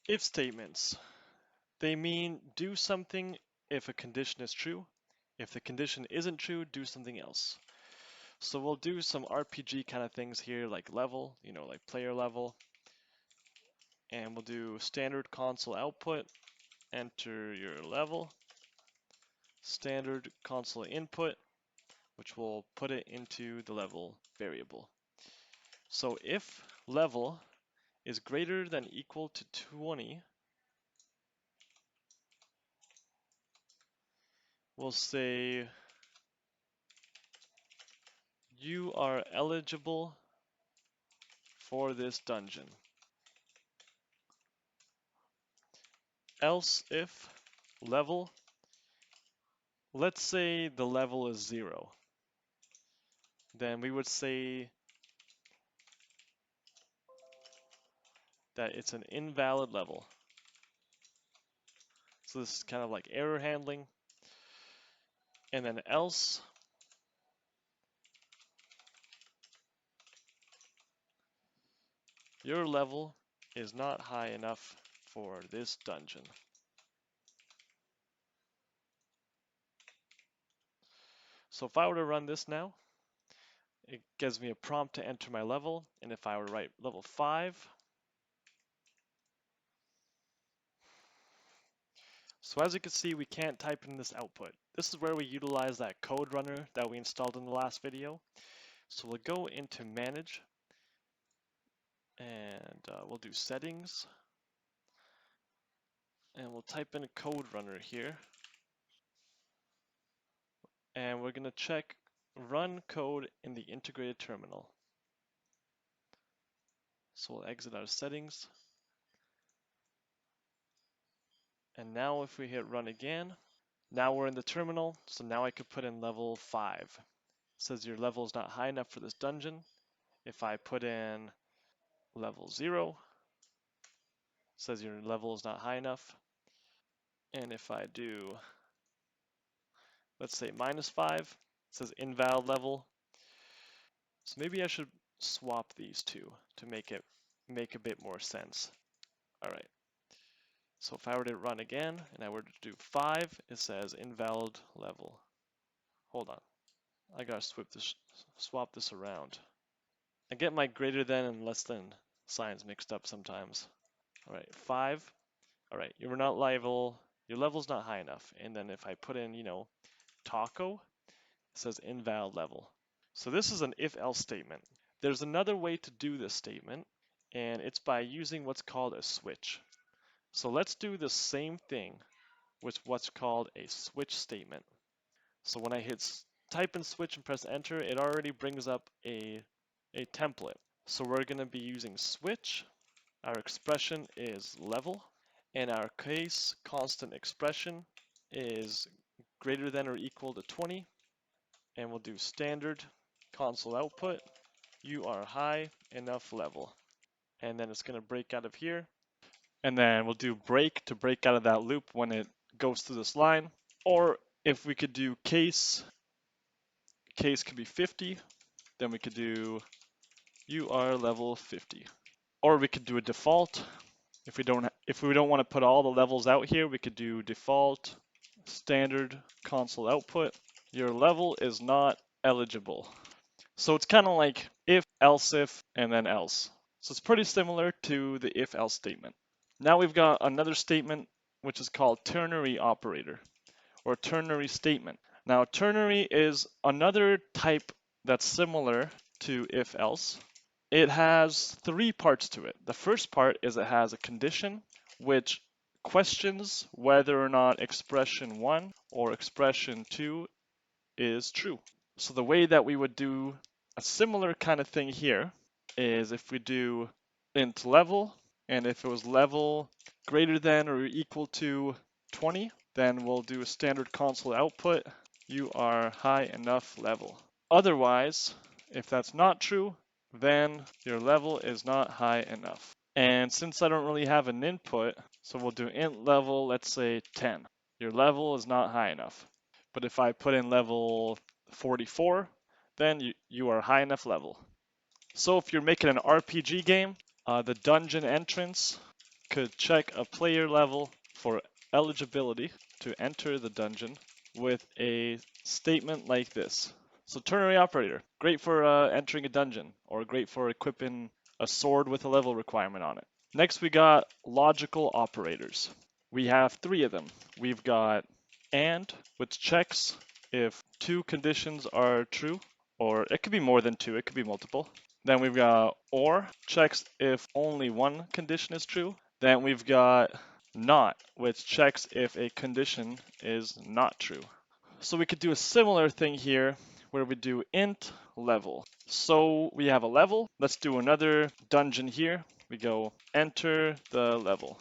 If statements. They mean do something if a condition is true. If the condition isn't true, do something else. So we'll do some RPG kind of things here, like level, like player level. And we'll do standard console output, enter your level, standard console input, which will put it into the level variable. So if level is greater than equal to 20, we'll say you are eligible for this dungeon. Else if level, let's say the level is 0, then we would say that it's an invalid level. So this is kind of like error handling. And then else, your level is not high enough for this dungeon. So if I were to run this now, it gives me a prompt to enter my level, and if I were to write level 5, so as you can see, we can't type in this output. This is where we utilize that code runner that we installed in the last video. So we'll go into manage, and we'll do settings, and we'll type in a code runner here, and we're going to check run code in the integrated terminal. So we'll exit out of settings. And now if we hit run again, now we're in the terminal, so now I could put in level 5. It says your level is not high enough for this dungeon. If I put in level 0, it says your level is not high enough. And if I do, let's say -5, it says invalid level. So maybe I should swap these two to make it make a bit more sense. All right. So if I were to run again and I were to do 5, it says invalid level. Hold on. I gotta swap this around. I get my greater than and less than signs mixed up sometimes. All right, 5. All right, you're not level. Your level's not high enough. And then if I put in, taco, it says invalid level. So this is an if-else statement. There's another way to do this statement, and it's by using what's called a switch. So let's do the same thing with what's called a switch statement. So when I hit type in switch and press enter, it already brings up a template. So we're going to be using switch. Our expression is level, and our case constant expression is greater than or equal to 20, and we'll do standard console output. You are high enough level, and then it's going to break out of here, and then we'll do break to break out of that loop when it goes through this line. Or if we could do case could be 50, then we could do you are level 50. Or we could do a default. If we don't want to put all the levels out here, we could do default standard console output. Your level is not eligible. So it's kind of like if, else if, and then else. So it's pretty similar to the if else statement. Now we've got another statement which is called ternary operator or ternary statement. Now ternary is another type that's similar to if else. It has 3 parts to it. The first part is it has a condition which questions whether or not expression 1 or expression 2 is true. So the way that we would do a similar kind of thing here is if we do int level, and if it was level greater than or equal to 20, then we'll do a standard console output. You are high enough level. Otherwise, if that's not true, then your level is not high enough. And since I don't really have an input, so we'll do int level, let's say 10. Your level is not high enough. But if I put in level 44, then you are high enough level. So if you're making an RPG game, the dungeon entrance could check a player level for eligibility to enter the dungeon with a statement like this. So ternary operator, great for entering a dungeon, or great for equipping a sword with a level requirement on it. Next we got logical operators. We have 3 of them. We've got AND, which checks if 2 conditions are true, or it could be more than 2, it could be multiple. Then we've got OR, checks if only 1 condition is true. Then we've got NOT, which checks if a condition is not true. So we could do a similar thing here where we do int level. So we have a level. Let's do another dungeon here. We go enter the level.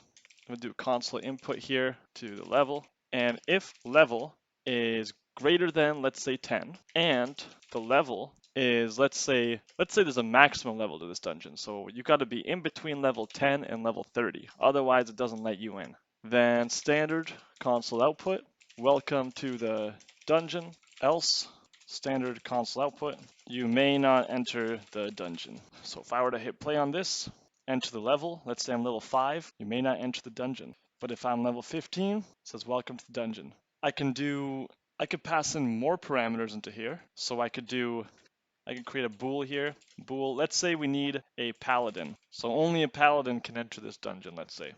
We'll do console input here to the level. And if level is greater than, let's say 10, and the level is, let's say there's a maximum level to this dungeon. So you got to be in between level 10 and level 30. Otherwise it doesn't let you in. Then standard console output. Welcome to the dungeon. Else, standard console output. You may not enter the dungeon. So if I were to hit play on this, enter the level, let's say I'm level 5, you may not enter the dungeon. But if I'm level 15, it says welcome to the dungeon. I could pass in more parameters into here. So I could create a bool here. Bool, let's say we need a paladin. So only a paladin can enter this dungeon, let's say.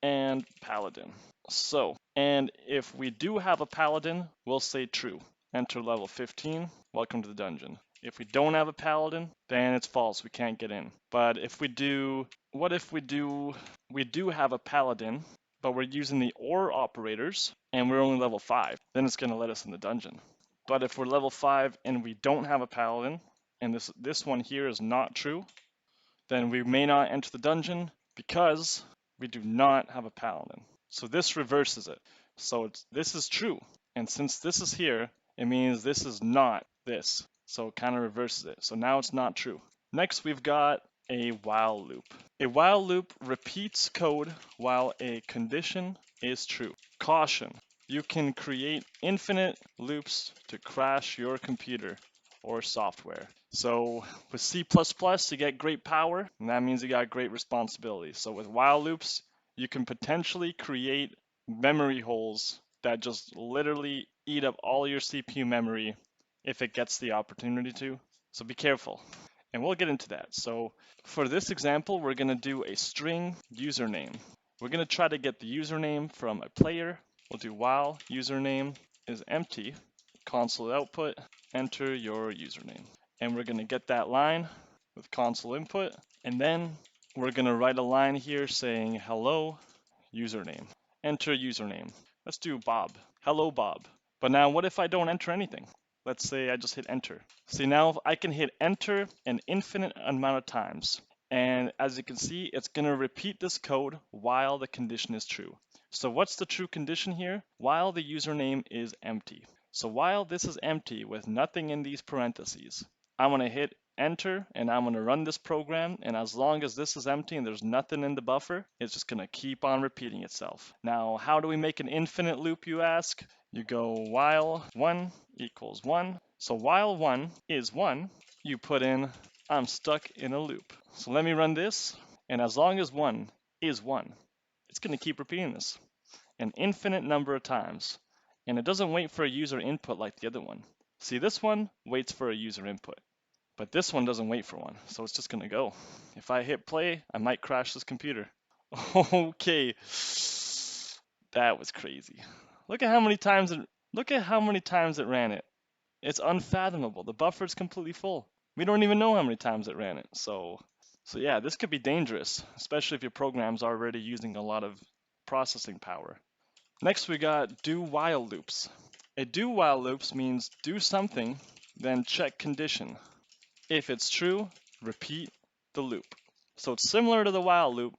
And paladin. So, and if we do have a paladin, we'll say true. Enter level 15, welcome to the dungeon. If we don't have a paladin, then it's false, we can't get in. But if we do, what if we do have a paladin, but we're using the OR operators, and we're only level 5, then it's going to let us in the dungeon. But if we're level 5 and we don't have a paladin, and this one here is not true, then we may not enter the dungeon because we do not have a paladin. So this reverses it. So this is true. And since this is here, it means this is not this. So it kind of reverses it. So now it's not true. Next, we've got a while loop. A while loop repeats code while a condition is true. Caution, you can create infinite loops to crash your computer or software. So with C++, you get great power, and that means you got great responsibility. So with while loops, you can potentially create memory holes that just literally eat up all your CPU memory if it gets the opportunity to. So be careful. And we'll get into that. So for this example, we're going to do a string username. We're going to try to get the username from a player. We'll do while username is empty, console output, enter your username. And we're going to get that line with console input. And then we're going to write a line here saying hello username. Enter username. Let's do Bob. Hello Bob. But now what if I don't enter anything? Let's say I just hit enter. See, now I can hit enter an infinite amount of times. And as you can see, it's going to repeat this code while the condition is true. So what's the true condition here? While the username is empty. So while this is empty with nothing in these parentheses, I'm going to hit enter and I'm going to run this program, and as long as this is empty and there's nothing in the buffer, it's just going to keep on repeating itself. Now, how do we make an infinite loop, you ask? You go while 1 equals 1. So while 1 is 1, you put in I'm stuck in a loop. So let me run this, and as long as 1 is 1, it's going to keep repeating this an infinite number of times. And it doesn't wait for a user input like the other one. See, this one waits for a user input, but this one doesn't wait for one, so it's just going to go. If I hit play, I might crash this computer. Okay, that was crazy. Look at how many times it ran it. It's unfathomable. The buffer is completely full. We don't even know how many times it ran it. So yeah, this could be dangerous, especially if your program's already using a lot of processing power. Next we got do while loops. A do while loops means do something, then check condition. If it's true, repeat the loop. So it's similar to the while loop,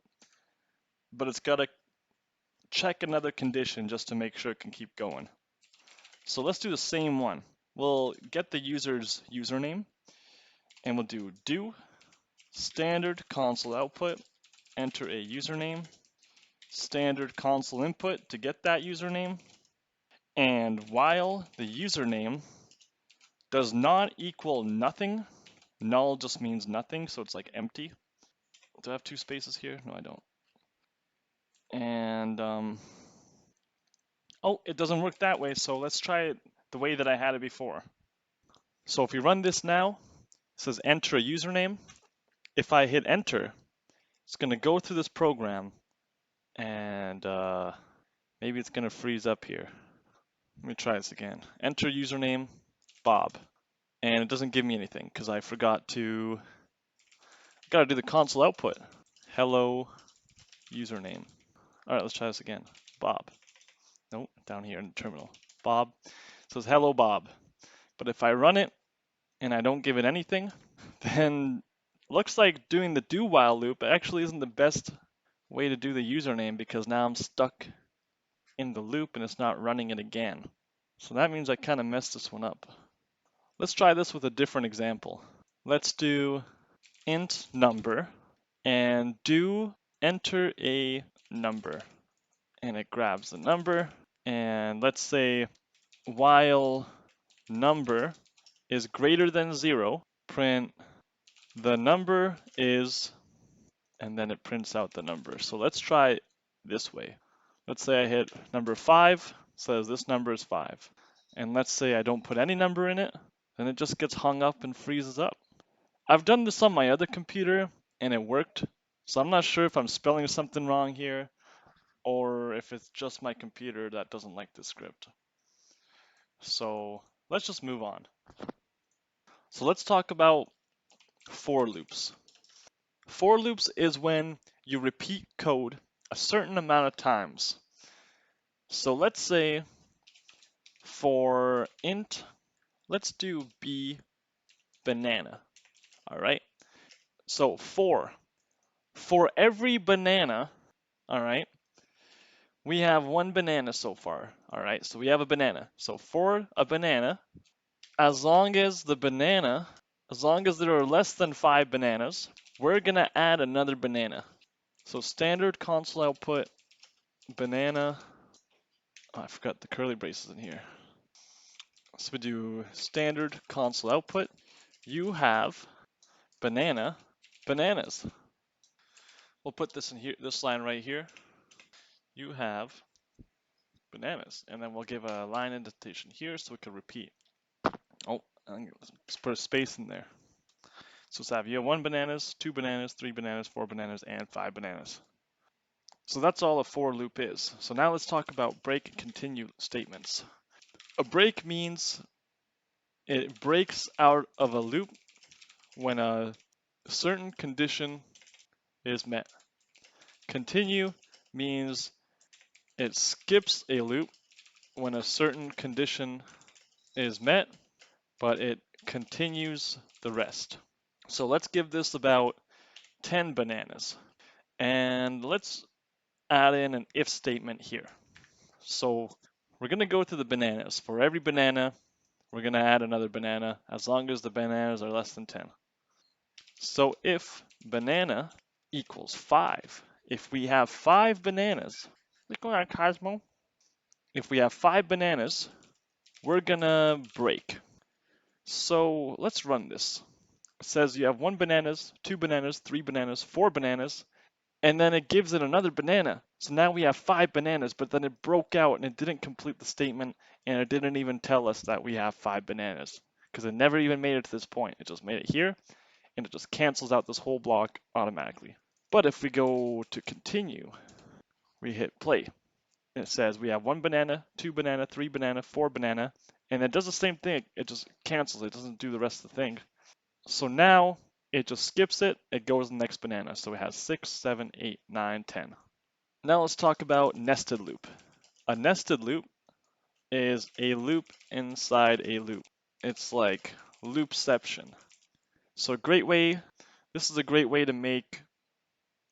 but it's got to check another condition just to make sure it can keep going. So let's do the same one. We'll get the user's username, and we'll do standard console output, enter a username, standard console input to get that username, and while the username does not equal nothing, null just means nothing, so it's like empty. Do I have 2 spaces here? No, I don't. And oh, it doesn't work that way, so let's try it the way that I had it before. So if we run this now, it says enter a username. If I hit enter, it's going to go through this program, and maybe it's going to freeze up here. Let me try this again. Enter username, Bob. And it doesn't give me anything because I forgot to, gotta do the console output. Hello username. All right, let's try this again. Bob. Nope, down here in the terminal. Bob. It says hello Bob. But if I run it and I don't give it anything, then looks like doing the do while loop actually isn't the best way to do the username because now I'm stuck in the loop and it's not running it again. So that means I kind of messed this one up. Let's try this with a different example. Let's do int number and do enter a number. And it grabs the number. And let's say while number is greater than 0, print the number is, and then it prints out the number. So let's try it this way. Let's say I hit number 5, says this number is 5. And let's say I don't put any number in it, then it just gets hung up and freezes up. I've done this on my other computer and it worked. So I'm not sure if I'm spelling something wrong here or if it's just my computer that doesn't like the script. So let's just move on. So let's talk about for loops. For loops is when you repeat code a certain amount of times. So let's say for int, let's do b banana. All right. So for every banana, all right, we have one banana so far. All right. So we have a banana. So for a banana, as long as there are less than 5 bananas, we're gonna add another banana. So standard console output banana. Oh, I forgot the curly braces in here. So we do standard console output. You have bananas. We'll put this in here, this line right here. You have bananas, and then we'll give a line indentation here so we can repeat. Oh, let's put a space in there. So let's have you have 1 bananas, 2 bananas, 3 bananas, 4 bananas, and 5 bananas. So that's all a for loop is. So now let's talk about break and continue statements. A break means it breaks out of a loop when a certain condition is met. Continue means it skips a loop when a certain condition is met, but it continues the rest. So let's give this about 10 bananas. And let's add in an if statement here. So we're going to go to the bananas. For every banana, we're going to add another banana as long as the bananas are less than 10. So if banana equals 5, if we have 5 bananas, what's going on, Cosmo? If we have 5 bananas, we're going to break. So let's run this. It says you have 1 bananas, 2 bananas, 3 bananas, 4 bananas, and then it gives it another banana. So now we have 5 bananas, but then it broke out and it didn't complete the statement, and it didn't even tell us that we have 5 bananas, because it never even made it to this point. It just made it here, and it just cancels out this whole block automatically. But if we go to continue, we hit play. And it says we have 1 banana, 2 banana, 3 banana, 4 banana, and it does the same thing. It just cancels. It doesn't do the rest of the thing. So now it just skips it. It goes to the next banana. So it has 6, 7, 8, 9, 10. Now let's talk about nested loop. A nested loop is a loop inside a loop. It's like loopception. So this is a great way to make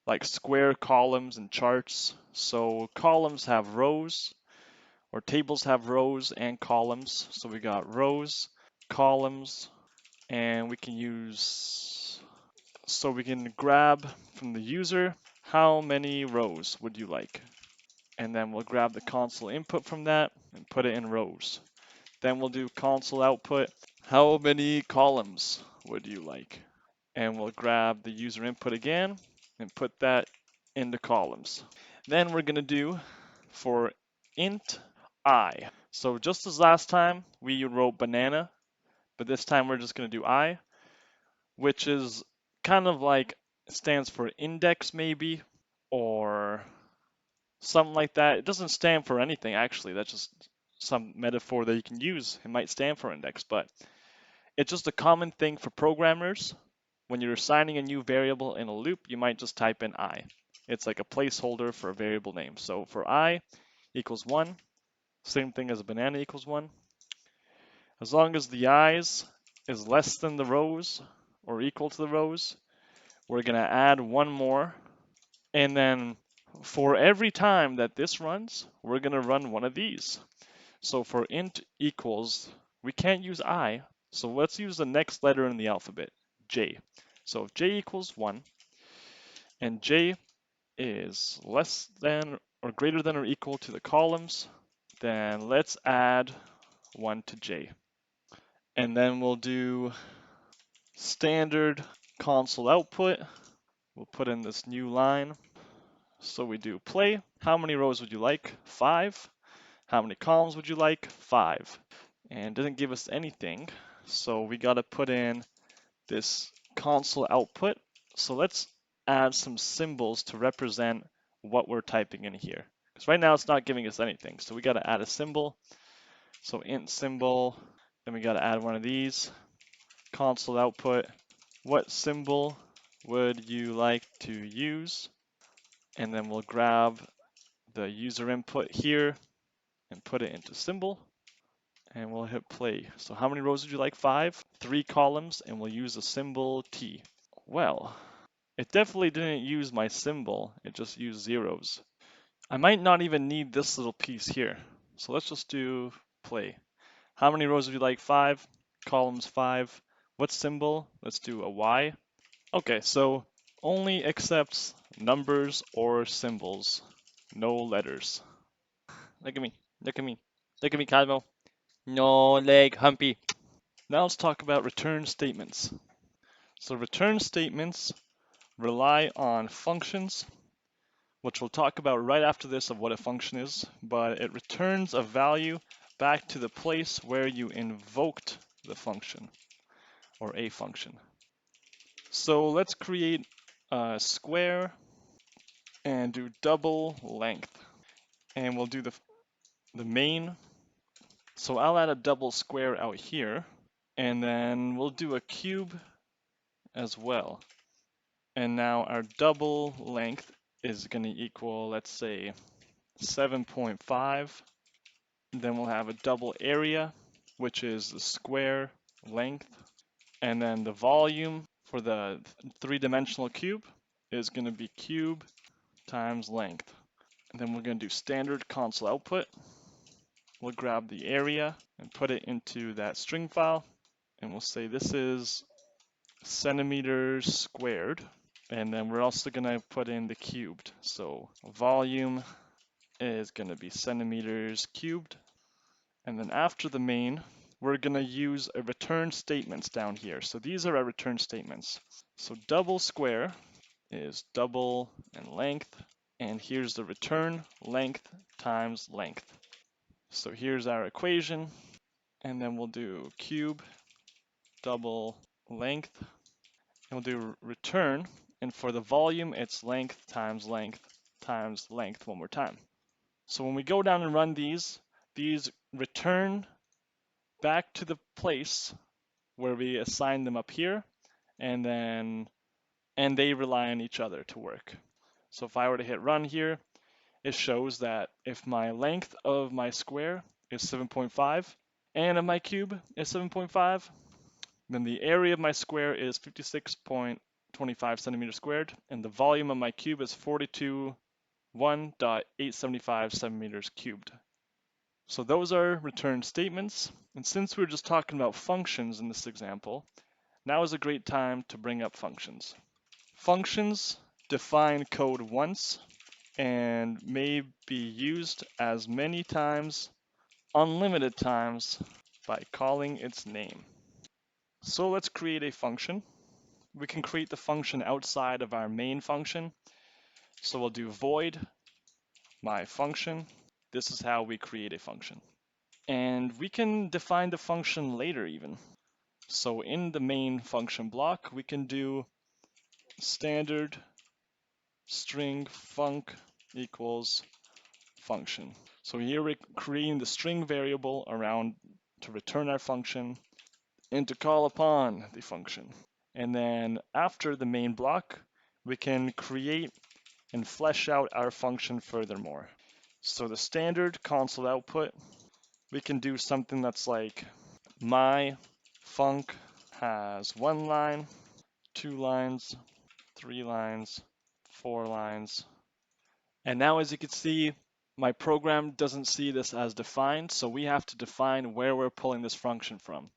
like square columns and charts. So columns have rows, or tables have rows and columns. So we got rows, columns, and we can grab from the user, how many rows would you like? And then we'll grab the console input from that and put it in rows. Then we'll do console output, how many columns would you like? And we'll grab the user input again and put that into columns. Then we're going to do for int I. So just as last time, we wrote banana, but this time we're just going to do I, which is kind of like stands for index maybe, or something like that. It doesn't stand for anything actually. That's just some metaphor that you can use. It might stand for index, but it's just a common thing for programmers. When you're assigning a new variable in a loop, you might just type in I. It's like a placeholder for a variable name. So for I equals 1, same thing as banana equals 1. As long as the i's is less than the rows or equal to the rows, we're going to add one more. And then for every time that this runs, we're going to run one of these. So for int equals, we can't use I, so let's use the next letter in the alphabet, J. So if J equals 1, and J is less than or greater than or equal to the columns, then let's add 1 to J. And then we'll do standard console output. We'll put in this new line. So we do play. How many rows would you like? 5. How many columns would you like? 5. And it doesn't give us anything. So we got to put in this console output. So let's add some symbols to represent what we're typing in here. Because right now it's not giving us anything. So we got to add a symbol. So int symbol. Then we got to add one of these. Console output. What symbol would you like to use? And then we'll grab the user input here and put it into symbol. And we'll hit play. So how many rows would you like? 5, 3 columns, and we'll use a symbol T. Well, it definitely didn't use my symbol, it just used zeros. I might not even need this little piece here. So let's just do play. How many rows would you like? 5, columns 5. What symbol? Let's do a Y. Okay, so only accepts numbers or symbols, no letters. Look at me, look at me, look at me, Cosmo. No leg, Humpy. Now let's talk about return statements. So return statements rely on functions, which we'll talk about right after this of what a function is, but it returns a value back to the place where you invoked the function or a function. So let's create a square and do double length. And we'll do the main. So I'll add a double square out here, and then we'll do a cube as well. And now our double length is going to equal, let's say, 7.5. Then we'll have a double area, which is the square length. And then the volume for the three-dimensional cube is going to be cube times length. And then we're going to do standard console output. We'll grab the area and put it into that string file. And we'll say this is centimeters squared. And then we're also going to put in the cubed. So volume is going to be centimeters cubed. And then after the main, we're going to use a return statements down here. So these are our return statements. So double square is double and length. And here's the return length times length. So here's our equation. And then we'll do cube double length. And we'll do return. And for the volume, it's length times length times length one more time. So when we go down and run these return back to the place where we assign them up here, and they rely on each other to work. So if I were to hit run here, it shows that if my length of my square is 7.5 and of my cube is 7.5, then the area of my square is 56.25 centimeters squared, and the volume of my cube is 42.1.875 centimeters cubed. So those are return statements, and since we're just talking about functions in this example, now is a great time to bring up functions. Functions define code once and may be used as many times, unlimited times, by calling its name. So let's create a function. We can create the function outside of our main function. So we'll do void my function. This is how we create a function. And we can define the function later even. So in the main function block, we can do standard string func equals function. So here we're creating the string variable around to return our function and to call upon the function. And then after the main block, we can create and flesh out our function furthermore. So the standard console output, we can do something that's like my func has 1 line, 2 lines, 3 lines, 4 lines. And now as you can see, my program doesn't see this as defined, so we have to define where we're pulling this function from.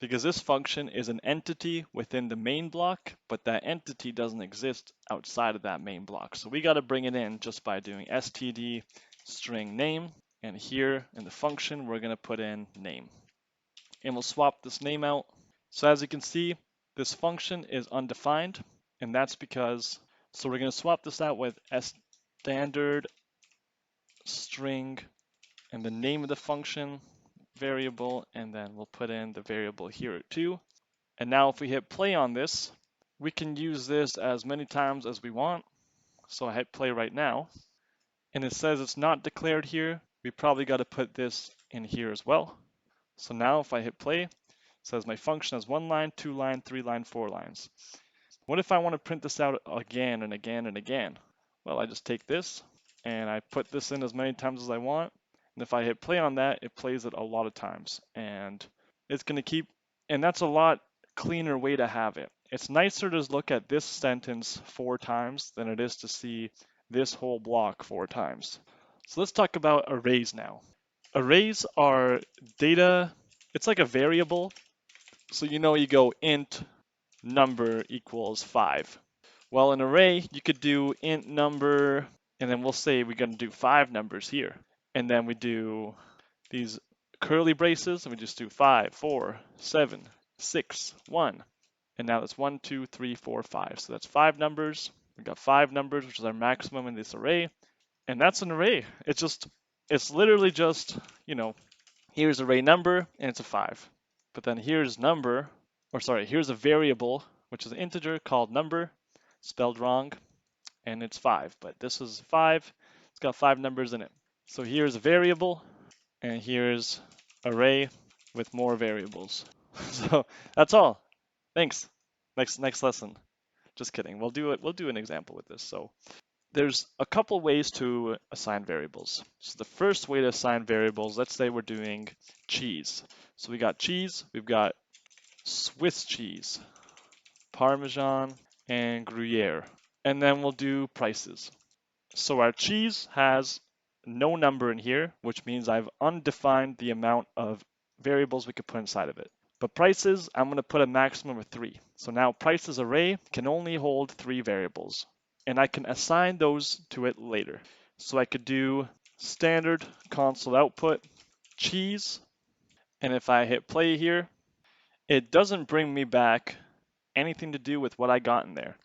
Because this function is an entity within the main block, but that entity doesn't exist outside of that main block. So we got to bring it in just by doing std string name, and here in the function, we're going to put in name. And we'll swap this name out. So as you can see, this function is undefined, and that's because, so we're going to swap this out with standard string and the name of the function variable, and then we'll put in the variable here too. And now if we hit play on this, we can use this as many times as we want. So I hit play right now, and it says it's not declared here. We probably got to put this in here as well. So now if I hit play, it says my function has 1 line, 2 line, 3 line, 4 lines. What if I want to print this out again and again and again? Well, I just take this and I put this in as many times as I want. And if I hit play on that, it plays it a lot of times. And it's going to keep, and that's a lot cleaner way to have it. It's nicer to look at this sentence 4 times than it is to see this whole block 4 times. So let's talk about arrays now. Arrays are data, it's like a variable. So you know you go int number equals 5. Well, an array, you could do int number, and then we'll say we're going to do 5 numbers here. And then we do these curly braces, and we just do 5, 4, 7, 6, 1. And now that's 1, 2, 3, 4, 5. So that's 5 numbers. We've got 5 numbers, which is our maximum in this array. And that's an array. It's literally just, here's array number, and it's a 5. But then here's number, or sorry, here's a variable, which is an integer called number, spelled wrong, and it's 5. But this is 5. It's got 5 numbers in it. So here's a variable, and here's array with more variables. So that's all. Thanks. Next lesson. Just kidding. We'll do an example with this. So there's a couple ways to assign variables. So the first way to assign variables, let's say we're doing cheese. So we got cheese, we've got Swiss cheese, Parmesan, and Gruyere. And then we'll do prices. So our cheese has no number in here, which means I've undefined the amount of variables we could put inside of it. But prices, I'm going to put a maximum of 3. So now prices array can only hold 3 variables, and I can assign those to it later. So I could do standard console output cheese, and if I hit play here, it doesn't bring me back anything to do with what I got in there.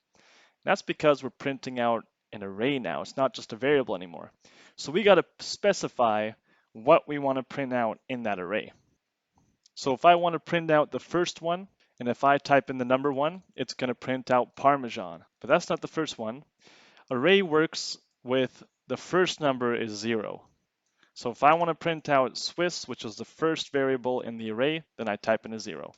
That's because we're printing out an array now. It's not just a variable anymore. So we got to specify what we want to print out in that array. So if I want to print out the first one, and if I type in the number 1, it's going to print out Parmesan. But that's not the first one. Array works with the first number is 0. So if I want to print out Swiss, which is the first variable in the array, then I type in a 0.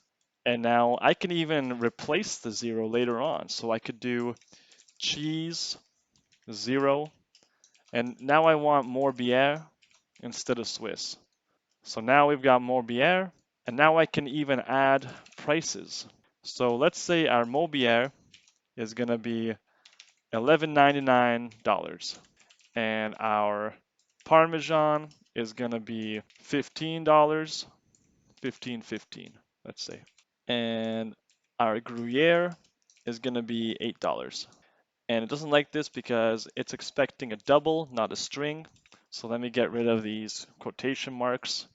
And now I can even replace the 0 later on. So I could do cheese 0, and now I want Morbier instead of Swiss. So now we've got Morbier, and now I can even add prices. So let's say our Morbier is going to be $11.99, and our Parmesan is going to be $15, $15.15, let's say. And our Gruyere is going to be $8. And it doesn't like this because it's expecting a double, not a string. So let me get rid of these quotation marks.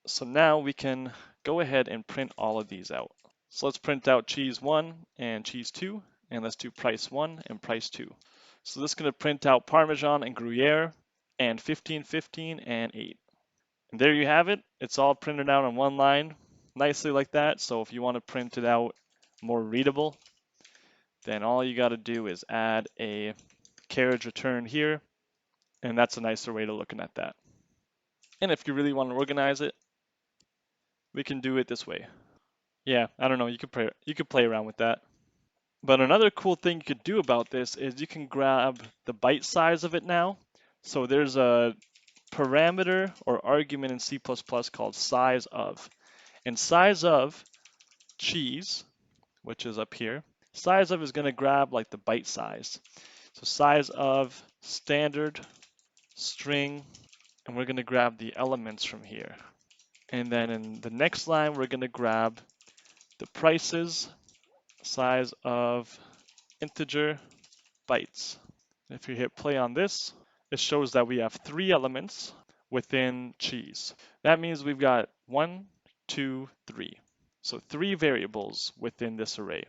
So now we can go ahead and print all of these out. So let's print out cheese 1 and cheese 2, and let's do price 1 and price 2. So this is going to print out Parmesan and Gruyere, and 15, 15, and 8. And there you have it. It's all printed out on one line, nicely like that. So if you want to print it out more readable, then all you got to do is add a carriage return here, and that's a nicer way to looking at that. And if you really want to organize it, we can do it this way. Yeah, I don't know, you could play around with that. But another cool thing you could do about this is you can grab the byte size of it now. So there's a parameter or argument in C++ called size of. And size of cheese, which is up here, size of is going to grab like the byte size. So size of standard string, and we're going to grab the elements from here. And then in the next line, we're going to grab the prices, size of integer bytes. If you hit play on this, it shows that we have 3 elements within cheese. That means we've got 1, 2, 3. So 3 variables within this array,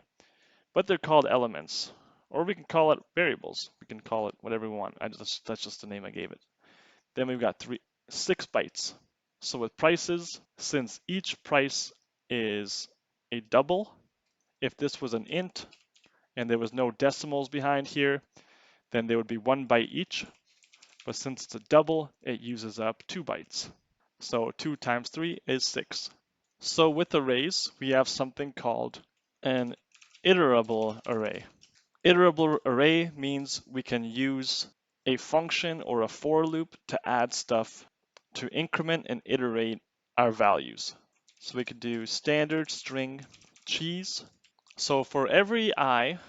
but they're called elements, or we can call it variables. We can call it whatever we want. That's just the name I gave it. Then we've got 6 bytes. So with prices, since each price is a double, if this was an int and there was no decimals behind here, then there would be 1 byte each. But since it's a double, it uses up 2 bytes. So 2 times 3 is 6. So with arrays, we have something called an iterable array. Iterable array means we can use a function or a for loop to add stuff to increment and iterate our values. So we could do standard string cheese. So for every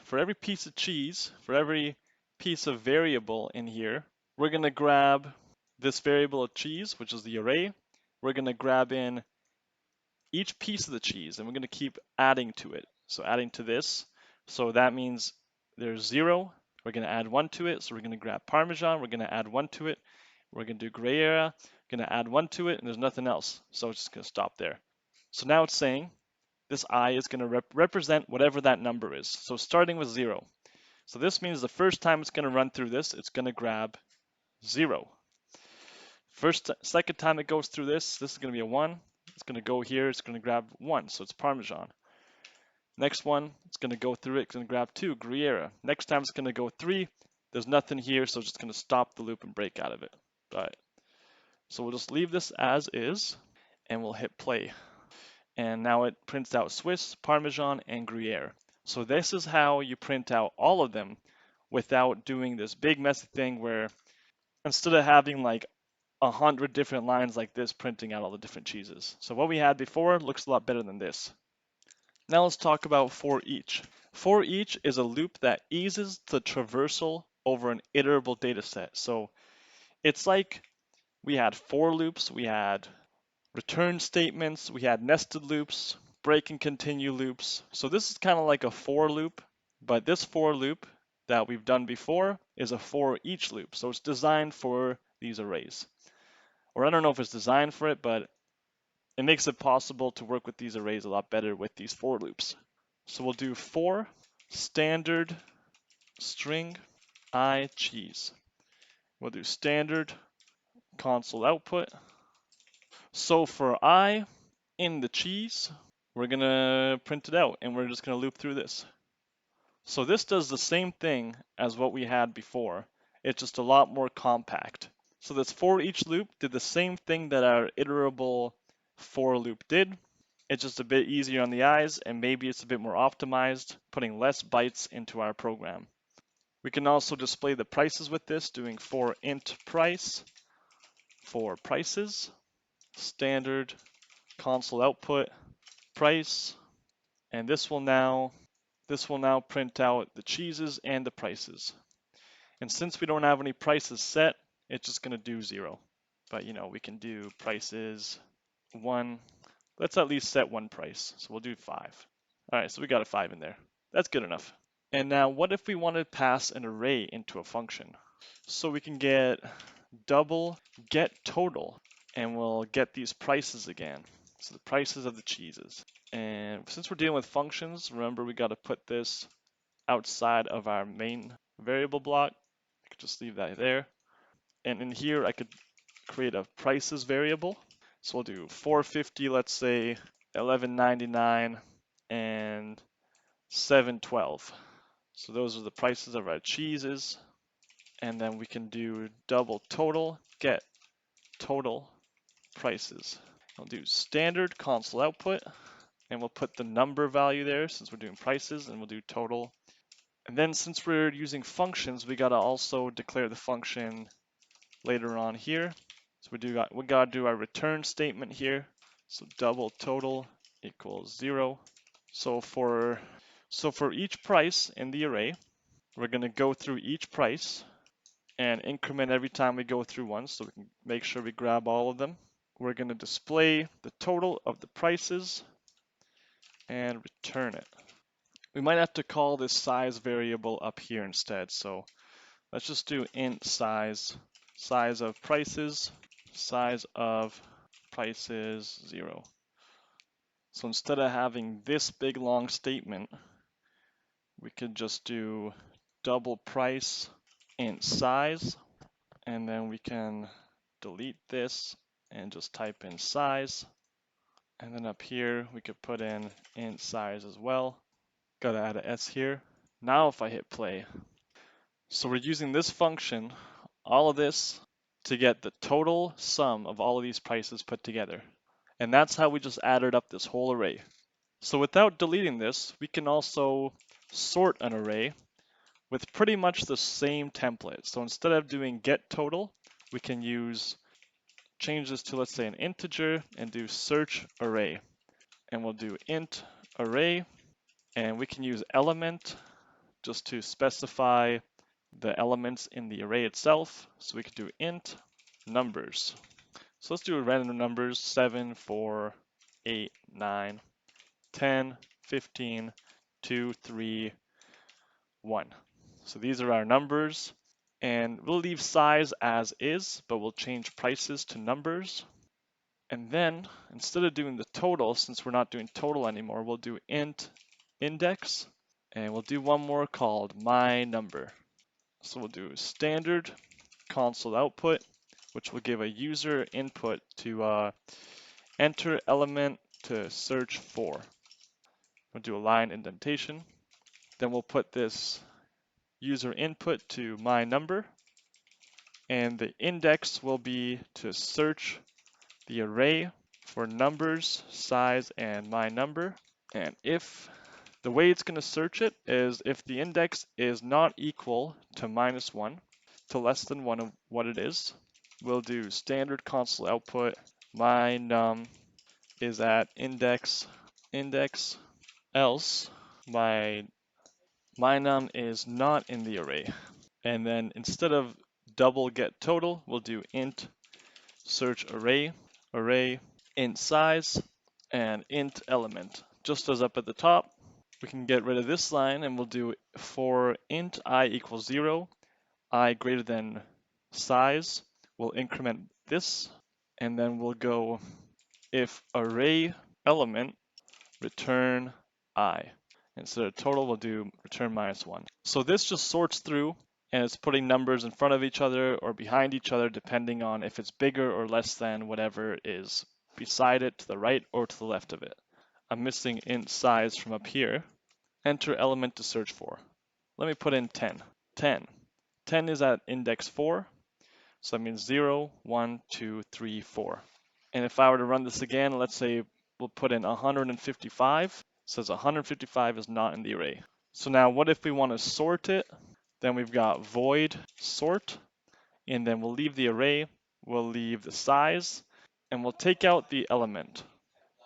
for every piece of cheese, for every piece of variable in here, we're going to grab this variable of cheese, which is the array. We're going to grab in each piece of the cheese, and we're going to keep adding to it. So adding to this. So that means there's 0. We're going to add 1 to it. So we're going to grab Parmesan. We're going to add 1 to it. We're going to do Gruyere. We're going to add 1 to it, and there's nothing else. So it's just going to stop there. So now it's saying this I is going to represent whatever that number is. So starting with 0. So this means the first time it's going to run through this, it's going to grab 0. Second time it goes through this is going to be a 1. It's going to go here, it's going to grab 1, so it's Parmesan. Next one, it's going to go through it, it's going to grab 2, Gruyere. Next time it's going to go 3, there's nothing here, so it's just going to stop the loop and break out of it. Right. So we'll just leave this as is, and we'll hit play. And now it prints out Swiss, Parmesan, and Gruyere. So this is how you print out all of them without doing this big messy thing where instead of having like 100 different lines like this printing out all the different cheeses. So what we had before looks a lot better than this. Now let's talk about for each. For each is a loop that eases the traversal over an iterable data set. So it's like we had for loops, we had return statements, we had nested loops, break and continue loops. So this is kind of like a for loop, but this for loop that we've done before is a for each loop. So it's designed for these arrays. Or I don't know if it's designed for it, but it makes it possible to work with these arrays a lot better with these for loops. So we'll do for standard string I cheese. We'll do standard console output. So for I in the cheese, we're going to print it out and we're just going to loop through this. So this does the same thing as what we had before. It's just a lot more compact. So this for each loop did the same thing that our iterable for loop did. It's just a bit easier on the eyes and maybe it's a bit more optimized, putting less bytes into our program. We can also display the prices with this, doing for int price, for prices, standard console output, price, and this will now print out the cheeses and the prices. And since we don't have any prices set, it's just going to do 0. But you know, we can do prices 1. Let's at least set 1 price. So we'll do 5. All right, so we got a 5 in there. That's good enough. And now what if we want to pass an array into a function? So we can get double get total, and we'll get these prices again. So the prices of the cheeses. And since we're dealing with functions, remember we got to put this outside of our main variable block. I could just leave that there. And in here, I could create a prices variable. So we'll do 450, let's say 11.99 and 7.12. So those are the prices of our cheeses. And then we can do double total, get total prices. I'll do standard console output, and we'll put the number value there since we're doing prices, and we'll do total. And then since we're using functions, we gotta also declare the function later on here. So we gotta do our return statement here. So double total equals 0. So for each price in the array, we're gonna go through each price and increment every time we go through one, so we can make sure we grab all of them. We're gonna display the total of the prices and return it. We might have to call this size variable up here instead. So let's just do int size, size of prices 0. So instead of having this big long statement, we could just do double price int size, and then we can delete this and just type in size. And then up here, we could put in int size as well. Gotta add a S here. Now if I hit play, so we're using this function, all of this, to get the total sum of all of these prices put together. And that's how we just added up this whole array. So without deleting this, we can also sort an array with pretty much the same template. So instead of doing get total, we can change this to, let's say, an integer and do search array. And we'll do int array, and we can use element just to specify the elements in the array itself. So we could do int numbers. So let's do random numbers: 7, 4, 8, 9, 10, 15, 2, 3, 1. So these are our numbers, and we'll leave size as is, but we'll change prices to numbers. And then instead of doing the total, since we're not doing total anymore, we'll do int index, and we'll do one more called my number. So we'll do standard console output, which will give a user input to enter element to search for. We'll do a line indentation. Then we'll put this user input to my number, and the index will be to search the array for numbers, size, and my number. And if the way it's going to search it is if the index is not equal to -1, to less than 1 of what it is, we'll do standard console output my num is at index else my num is not in the array. And then instead of double get total, we'll do int search array int size and int element. Just as up at the top, we can get rid of this line and we'll do for int I equals 0, I greater than size, we'll increment this, and then we'll go if array element return I. Instead of total, we'll do return -1. So this just sorts through and it's putting numbers in front of each other or behind each other depending on if it's bigger or less than whatever is beside it, to the right or to the left of it. I'm missing int size from up here. Enter element to search for. Let me put in 10. 10. 10 is at index 4, so that means 0, 1, 2, 3, 4. And if I were to run this again, let's say we'll put in 155. It says 155 is not in the array. So now what if we want to sort it? Then we've got void sort, and then we'll leave the array, we'll leave the size, and we'll take out the element.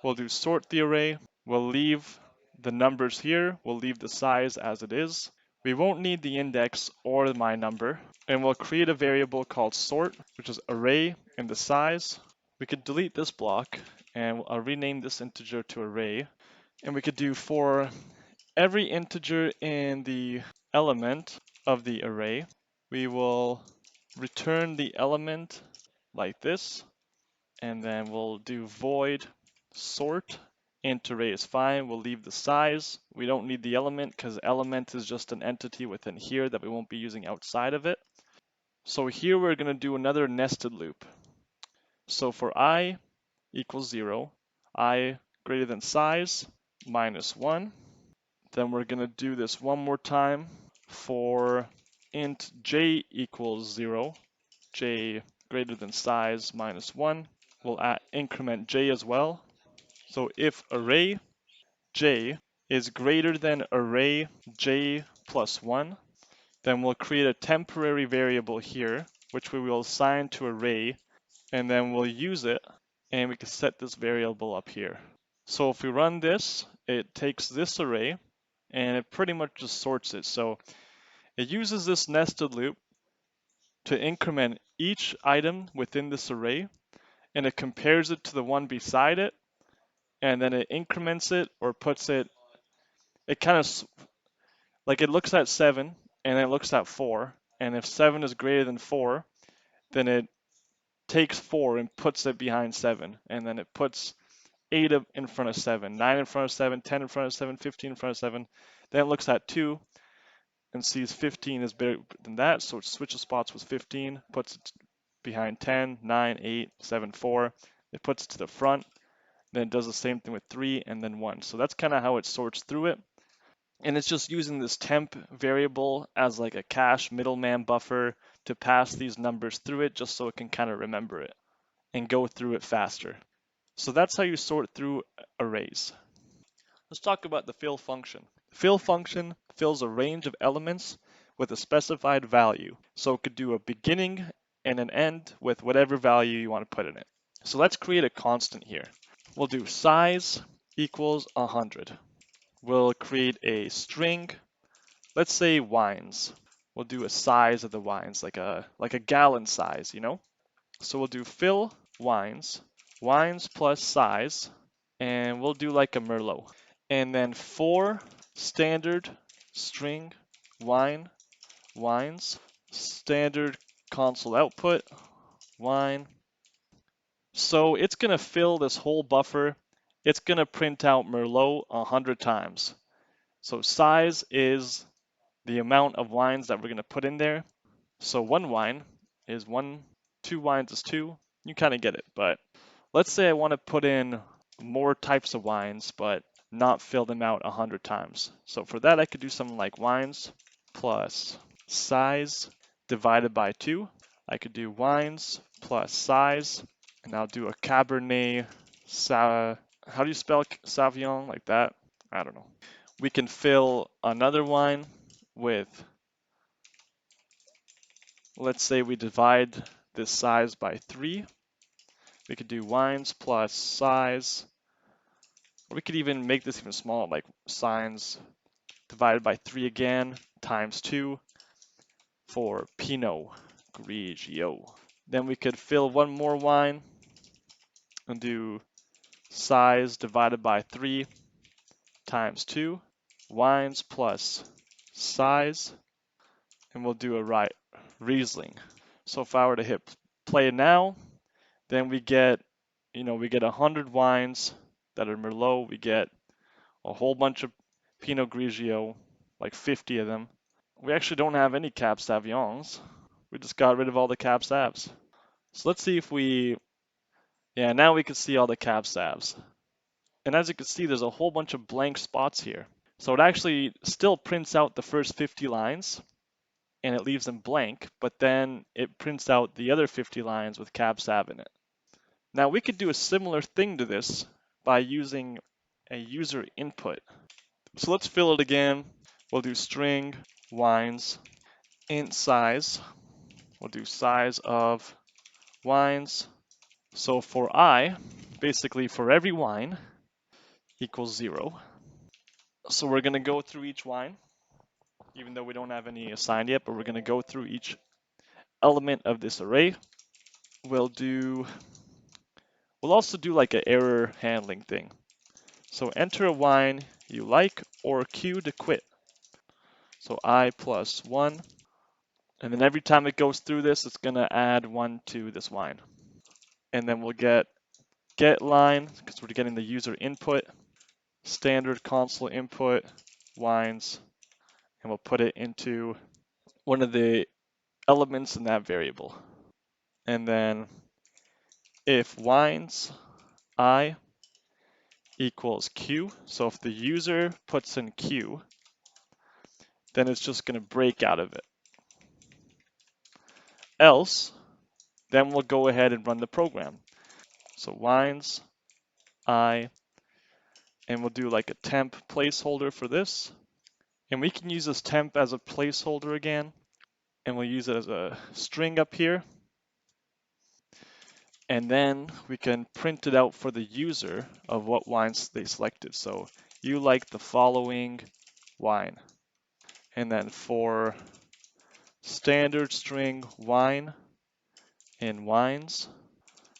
We'll do sort the array, we'll leave the numbers here, we'll leave the size as it is. We won't need the index or my number, and we'll create a variable called sort, which is array and the size. We could delete this block, and I'll rename this integer to array, and we could do for every integer in the element of the array, we will return the element like this, and then we'll do void sort. Int array is fine, we'll leave the size. We don't need the element because element is just an entity within here that we won't be using outside of it. So here we're going to do another nested loop. So for I equals 0, I greater than size minus 1. Then we're going to do this one more time for int j equals 0, j greater than size minus 1. We'll increment j as well. So if array j is greater than array j plus 1, then we'll create a temporary variable here, which we will assign to array, and then we'll use it, and we can set this variable up here. So if we run this, it takes this array, and it pretty much just sorts it. So it uses this nested loop to increment each item within this array, and it compares it to the one beside it, and then it increments it or puts it, it kind of, like it looks at 7, and it looks at 4, and if 7 is greater than 4, then it takes 4 and puts it behind 7, and then it puts 8 in front of 7, 9 in front of 7, 10 in front of 7, 15 in front of 7. Then it looks at 2 and sees 15 is bigger than that, so it switches spots with 15, puts it behind 10, 9, 8, 7, 4. It puts it to the front, then it does the same thing with 3 and then 1. So that's kind of how it sorts through it. And it's just using this temp variable as like a cache middleman buffer to pass these numbers through it just so it can kind of remember it and go through it faster. So that's how you sort through arrays. Let's talk about the fill function. The fill function fills a range of elements with a specified value. So it could do a beginning and an end with whatever value you want to put in it. So let's create a constant here. We'll do size equals 100. We'll create a string, let's say wines. We'll do a size of the wines, like a gallon size, you know? So we'll do fill wines, wines plus size, and we'll do like a Merlot. And then for standard string wine, wines, standard console output, wine. So it's gonna fill this whole buffer. It's gonna print out Merlot 100 times. So size is the amount of wines that we're gonna put in there. So one wine is 1, 2 wines is 2. You kind of get it, but let's say I want to put in more types of wines, but not fill them out 100 times. So for that, I could do something like wines plus size divided by 2. I could do wines plus size, and I'll do a Cabernet how do you spell Sauvignon like that? I don't know. We can fill another wine with, let's say we divide this size by 3. We could do wines plus size. Or we could even make this even smaller, like signs divided by 3 again, times 2 for Pinot Grigio. Then we could fill one more wine and do size divided by 3 times 2, wines plus size, and we'll do a Riesling. So if I were to hit play now, then we get, we get 100 wines that are Merlot. We get a whole bunch of Pinot Grigio, like 50 of them. We actually don't have any Cab Sauvignon. We just got rid of all the Cab Savs. So let's see if yeah, now we can see all the Cab Savs. And as you can see, there's a whole bunch of blank spots here. So it actually still prints out the first 50 lines and it leaves them blank, but then it prints out the other 50 lines with Cab Sav in it. Now we could do a similar thing to this by using a user input. So let's fill it again. We'll do string wines int size. We'll do size of wines. So for I, basically for every wine equals 0. So we're going to go through each wine, even though we don't have any assigned yet, but we're going to go through each element of this array. We'll also do like an error handling thing. So enter a wine you like or Q to quit. So I plus 1. And then every time it goes through this, it's going to add 1 to this wine. And then we'll get line, because we're getting the user input, standard console input, wines, and we'll put it into one of the elements in that variable. And then if wines I equals Q, so if the user puts in Q, then it's just going to break out of it. Else, then we'll go ahead and run the program. So wines I, and we'll do like a temp placeholder for this. And we can use this temp as a placeholder again, and we'll use it as a string up here. And then we can print it out for the user of what wines they selected. So you like the following wine. And then for standard string wine in wines,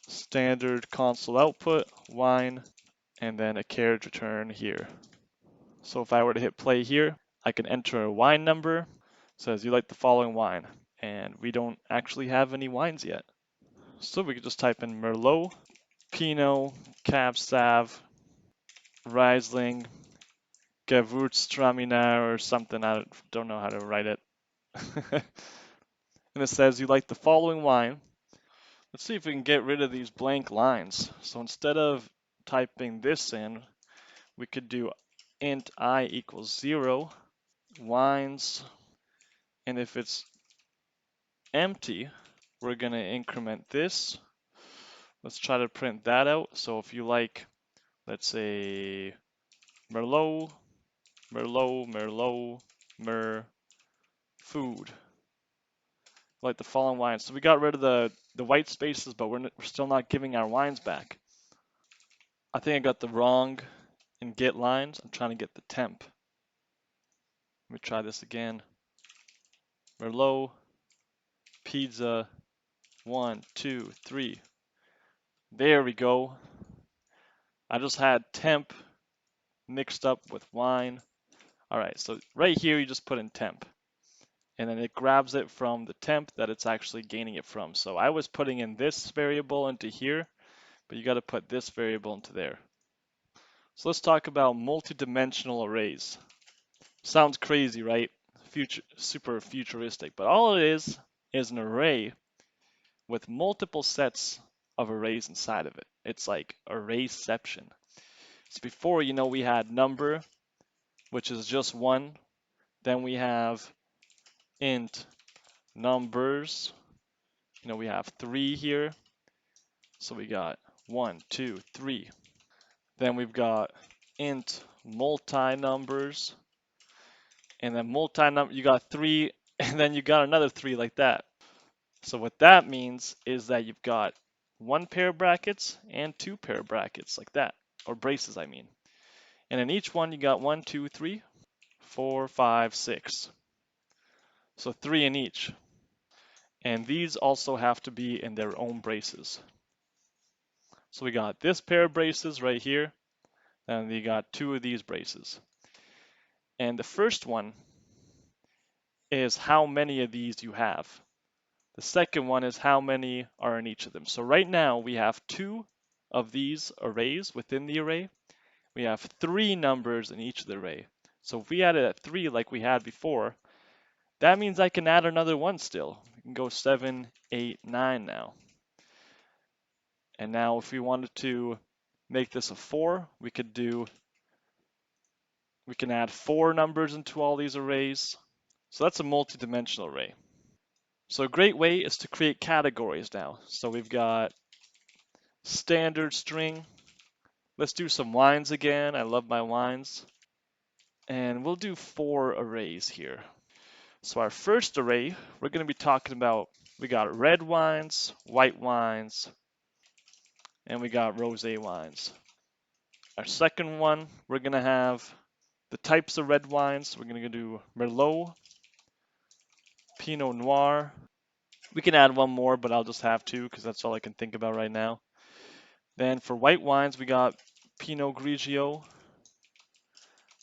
standard console output wine, and then a carriage return here. So if I were to hit play here, I can enter a wine number. It says you like the following wine, and we don't actually have any wines yet. So we could just type in Merlot, Pinot, Cab Sauv, Riesling, Gewürztraminer or something. I don't know how to write it. And it says you like the following wine. Let's see if we can get rid of these blank lines. So instead of typing this in, we could do int I equals 0, wines, and if it's empty, we're going to increment this. Let's try to print that out. So if you like, let's say Merlot, Merlot, Merlot, Mer, food, like the following wines. So we got rid of the white spaces, but we're still not giving our wines back. I think I got the wrong in get lines. I'm trying to get the temp. Let me try this again. Merlot, pizza, 1, 2, 3. There we go. I just had temp mixed up with wine. All right, so right here you just put in temp, and then it grabs it from the temp that it's actually gaining it from. So I was putting in this variable into here, but you got to put this variable into there. So let's talk about multi-dimensional arrays. Sounds crazy, right? Super futuristic, but all it is an array with multiple sets of arrays inside of it. It's like arrayception. So before, we had number, which is just one. Then we have int numbers. We have 3 here. So we got 1, 2, 3. Then we've got int multi-numbers. And then multi-number, you got 3, and then you got another 3 like that. So what that means is that you've got 1 pair of brackets and 2 pair of brackets like that, or braces, I mean. And in each one, you got 1, 2, 3, 4, 5, 6. So 3 in each. And these also have to be in their own braces. So we got this pair of braces right here, and you got 2 of these braces. And the first one is how many of these you have. The second one is how many are in each of them. So right now we have 2 of these arrays within the array. We have 3 numbers in each of the array. So if we added at 3 like we had before, that means I can add another one still. We can go 7, 8, 9 now. And now if we wanted to make this a 4, we can add 4 numbers into all these arrays. So that's a multi-dimensional array. So a great way is to create categories now. So we've got standard string. Let's do some wines again. I love my wines. And we'll do 4 arrays here. So our first array, we're going to be talking about, we got red wines, white wines, and we got rosé wines. Our second one, we're going to have the types of red wines. We're going to do Merlot, Pinot Noir. We can add one more, but I'll just have 2 because that's all I can think about right now. Then for white wines, we got Pinot Grigio.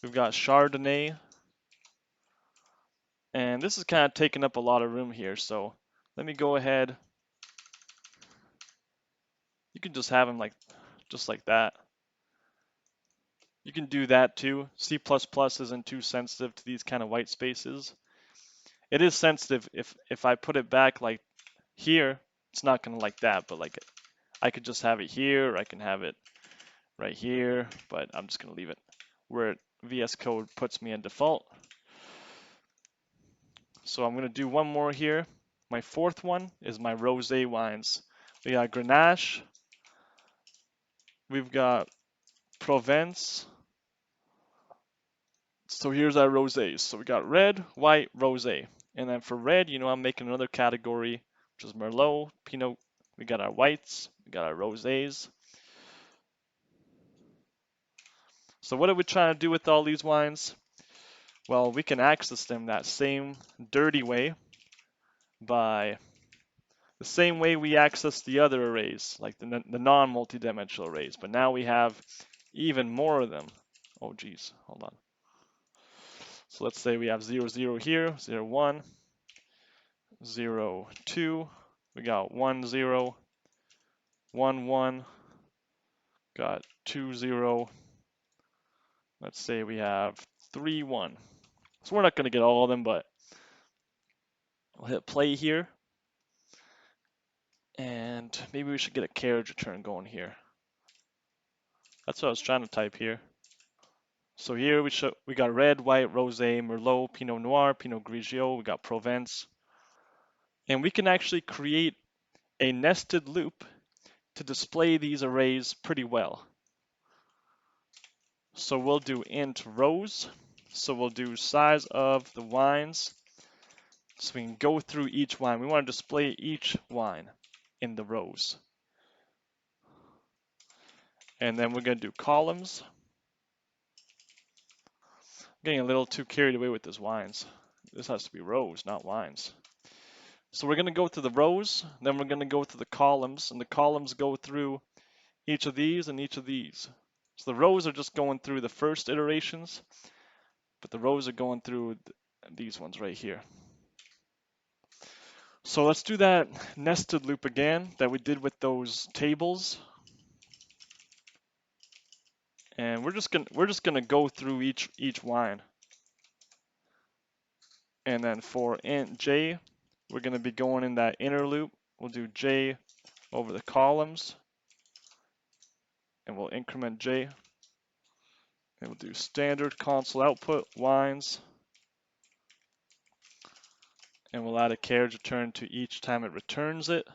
We've got Chardonnay. And this is kind of taking up a lot of room here, so let me go ahead. You can just have them just like that. You can do that too. C++ isn't too sensitive to these kind of white spaces. it is sensitive. If I put it back like here, it's not gonna like that, but like I could just have it here, or I can have it right here, but I'm just gonna leave it where VS Code puts me in default. So I'm gonna do one more here. My fourth one is my rosé wines. We got Grenache, we've got Provence. So here's our rosés. So we got red, white, rosé. And then for red, I'm making another category, which is Merlot, Pinot. We got our whites, we got our rosés. So what are we trying to do with all these wines? Well, we can access them that same dirty way by the same way we access the other arrays, like the non-multidimensional arrays. But now we have even more of them. Oh, geez, hold on. So let's say we have 0, 0 here, 0, 1, 0, 2. We got 1, 0, 1, 1. Got 2, 0. Let's say we have 3, 1. So we're not going to get all of them, but I'll hit play here. And maybe we should get a carriage return going here. That's what I was trying to type here. So here we got red, white, rosé, merlot, pinot noir, pinot grigio, we got provence. And we can actually create a nested loop to display these arrays pretty well. So we'll do int rows. So we'll do size of the wines. So we can go through each wine. We want to display each wine in the rows. And then we're going to do columns. Getting a little too carried away with these wines. This has to be rows, not wines. So we're going to go to the rows, then we're going to go to the columns, and the columns go through each of these and each of these. So the rows are just going through the first iterations, but the rows are going through these ones right here. So let's do that nested loop again that we did with those tables. And we're just gonna go through each wine. And then for int j, we're gonna be going in that inner loop. We'll do j over the columns, and we'll increment j. And we'll do standard console output wines, and we'll add a carriage return to each time it returns it.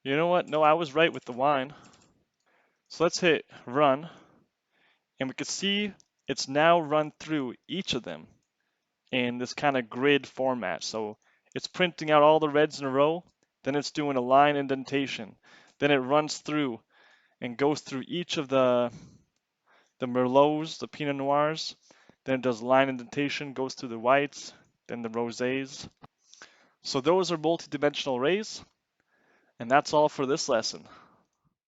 You know what? No, I was right with the wine. So let's hit run, and we can see it's now run through each of them in this kind of grid format. So it's printing out all the reds in a row, then it's doing a line indentation, then it runs through and goes through each of the Merlots, the Pinot Noirs, then it does line indentation, goes through the whites, then the rosés. So those are multi-dimensional arrays, and that's all for this lesson.